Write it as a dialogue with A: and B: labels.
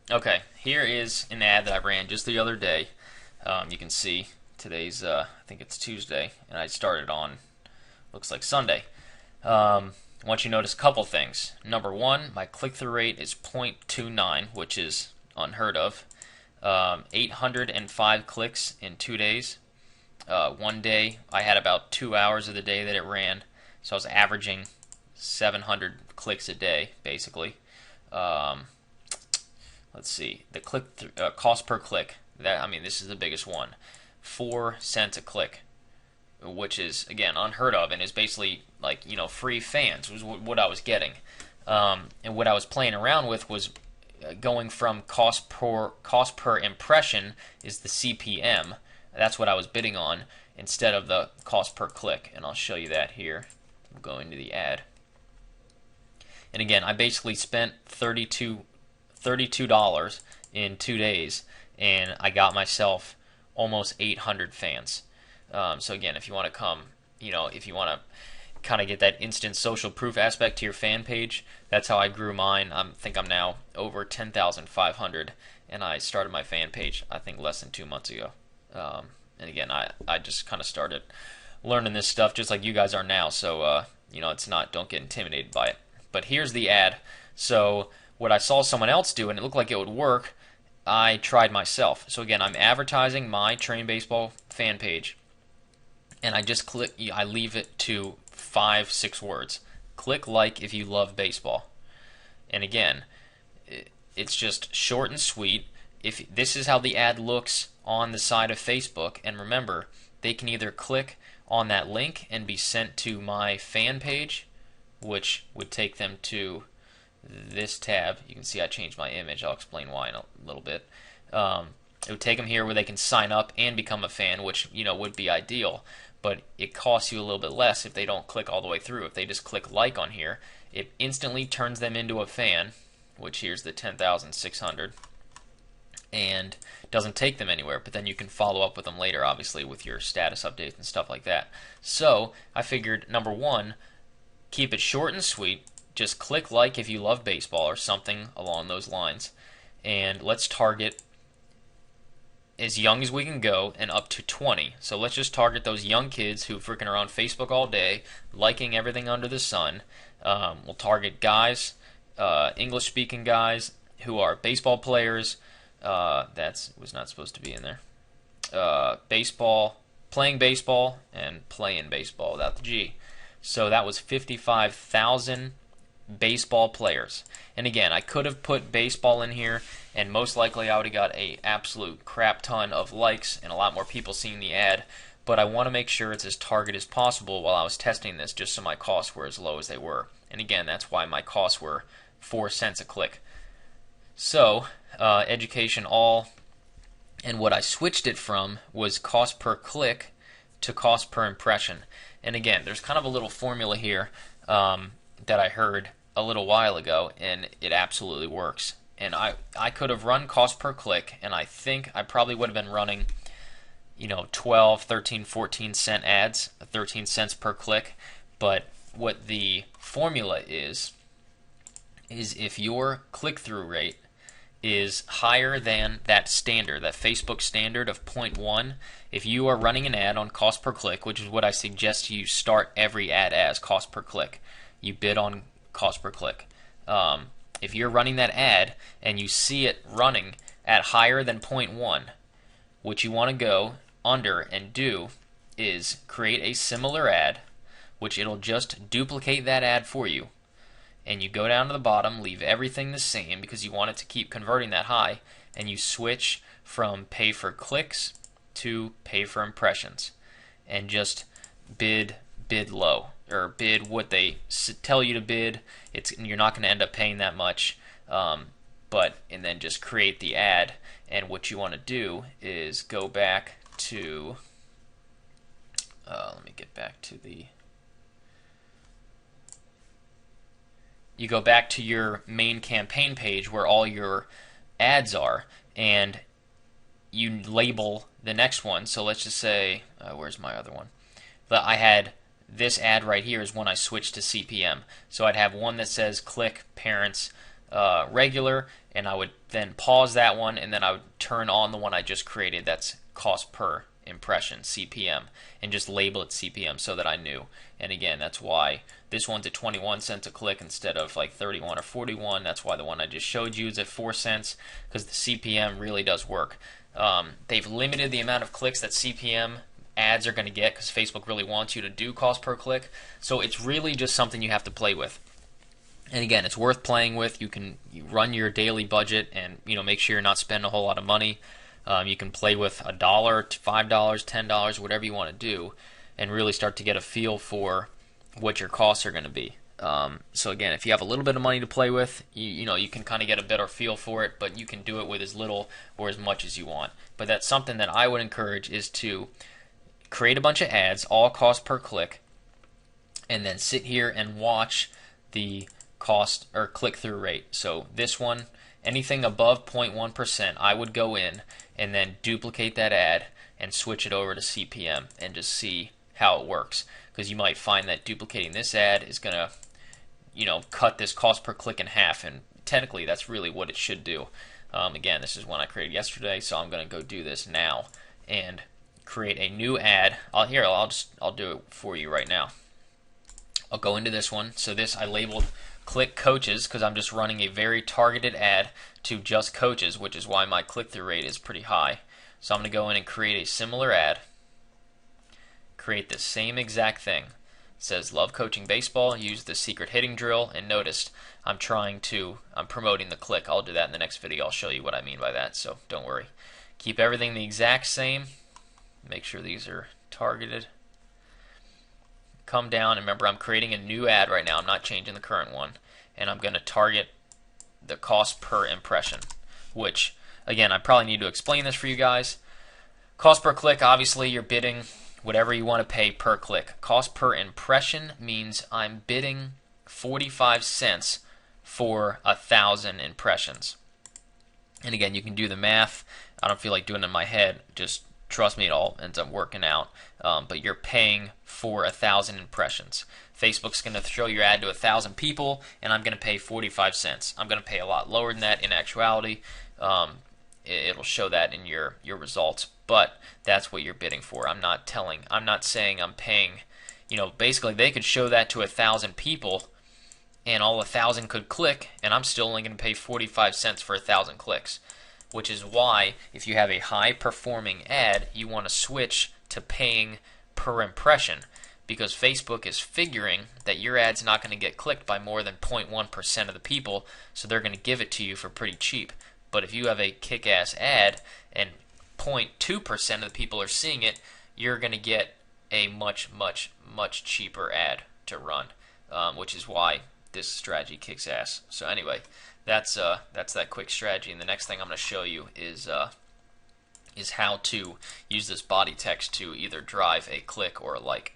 A: Okay, here is an ad that I ran just the other day. You can see today's, I think it's Tuesday, and I started on, looks like Sunday. I want you to notice a couple things. Number one, my click-through rate is 0.29, which is unheard of. 805 clicks in 2 days. One day, I had about 2 hours of the day that it ran, so I was averaging 700 clicks a day, basically. Um, let's see, the cost per click. This is the biggest one, 4 cents a click, which is again unheard of, and is basically like free fans was what I was getting. And what I was playing around with was going from cost per impression is the CPM. That's what I was bidding on instead of the cost per click, and I'll show you that here. I'm going to the ad, and again, I basically spent $32 in 2 days, and I got myself almost 800 fans. So again, if you want to come, if you want to kind of get that instant social proof aspect to your fan page, that's how I grew mine. I think I'm now over 10,500, and I started my fan page I think less than 2 months ago. And again, I just kind of started learning this stuff just like you guys are now. So it's not, don't get intimidated by it. But here's the ad. So what I saw someone else do, and it looked like it would work, I tried myself. So again, I'm advertising my Train Baseball fan page, and I just I leave it to 5, 6 words. Click like if you love baseball. And again, it's just short and sweet. If this is how the ad looks on the side of Facebook, and remember, they can either click on that link and be sent to my fan page, which would take them to this tab. You can see I changed my image. I'll explain why in a little bit. It would take them here where they can sign up and become a fan, which would be ideal. But it costs you a little bit less if they don't click all the way through. If they just click like on here, it instantly turns them into a fan, which here's the 10,600, and doesn't take them anywhere. But then you can follow up with them later, obviously, with your status updates and stuff like that. So I figured, number one, keep it short and sweet. Just click like if you love baseball or something along those lines. And let's target as young as we can go and up to 20. So let's just target those young kids who freaking are on Facebook all day, liking everything under the sun. We'll target guys, English-speaking guys who are baseball players. That was not supposed to be in there. Playing baseball, and playing baseball without the G. So that was 55,000 baseball players. And again, I could have put baseball in here, and most likely I would have got a absolute crap ton of likes and a lot more people seeing the ad. But I want to make sure it's as targeted as possible while I was testing this, just so my costs were as low as they were. And again, that's why my costs were 4 cents a click. So, education all, and what I switched it from was cost per click to cost per impression. And again, there's kind of a little formula here that I heard a little while ago, and it absolutely works. And I could have run cost per click, and I think I probably would have been running 12, 13, 14 cent ads, 13 cents per click. But what the formula is if your click-through rate is higher than that standard, that Facebook standard of 0.1, if you are running an ad on cost per click, which is what I suggest you start every ad as, cost per click. You bid on cost per click. If you're running that ad and you see it running at higher than 0.1, what you want to go under and do is create a similar ad, which it'll just duplicate that ad for you. And you go down to the bottom, leave everything the same because you want it to keep converting that high, and you switch from pay for clicks to pay for impressions, and just bid low, or bid what they tell you to bid. You're not going to end up paying that much, and then just create the ad. And what you want to do is go back to let me get back to the you go back to your main campaign page where all your ads are, and you label the next one. So let's just say, where's my other one? I had this ad right here is when I switched to CPM. So I'd have one that says click parents regular, and I would then pause that one, and then I would turn on the one I just created that's cost per impression, CPM, and just label it CPM so that I knew. And again, that's why this one's at 21 cents a click instead of like 31 or 41. That's why the one I just showed you is at 4 cents, because the CPM really does work. They've limited the amount of clicks that CPM ads are going to get because Facebook really wants you to do cost per click. So it's really just something you have to play with. And again, it's worth playing with. You run your daily budget and make sure you're not spending a whole lot of money. You can play with $1, $5, $10, whatever you want to do, and really start to get a feel for what your costs are going to be. So again, if you have a little bit of money to play with, you can kind of get a better feel for it, but you can do it with as little or as much as you want. But that's something that I would encourage, is to create a bunch of ads, all cost per click, and then sit here and watch the cost or click-through rate. So this one, anything above 0.1%, I would go in and then duplicate that ad and switch it over to CPM and just see how it works. Because you might find that duplicating this ad is going to cut this cost per click in half, and technically that's really what it should do. Again, this is one I created yesterday, so I'm going to go do this now and create a new ad. I'll do it for you right now. I'll go into this one. So this I labeled click coaches because I'm just running a very targeted ad to just coaches, which is why my click-through rate is pretty high. So I'm going to go in and create a similar ad, create the same exact thing. It says love coaching baseball, use the secret hitting drill, and notice I'm promoting the click. I'll do that in the next video. I'll show you what I mean by that, so don't worry. Keep everything the exact same. Make sure these are targeted. Come down, and remember, I'm creating a new ad right now. I'm not changing the current one, and I'm going to target the cost per impression, which again, I probably need to explain this for you guys. Cost per click, obviously you're bidding whatever you want to pay per click. Cost per impression means I'm bidding 45 cents for 1,000 impressions. And again, you can do the math. I don't feel like doing it in my head. Just trust me, it all ends up working out. But you're paying for 1,000 impressions. Facebook's going to show your ad to 1,000 people, and I'm going to pay 45 cents. I'm going to pay a lot lower than that in actuality. It'll show that in your results, but that's what you're bidding for. I'm not saying I'm paying. Basically they could show that to 1,000 people, and all 1,000 could click, and I'm still only going to pay 45 cents for 1,000 clicks. Which is why, if you have a high-performing ad, you want to switch to paying per impression, because Facebook is figuring that your ad's not going to get clicked by more than 0.1% of the people, so they're going to give it to you for pretty cheap. But if you have a kick-ass ad and 0.2% of the people are seeing it, you're going to get a much, much, much cheaper ad to run, which is why this strategy kicks ass. So anyway, that's that quick strategy. And the next thing I'm going to show you is how to use this body text to either drive a click or a like.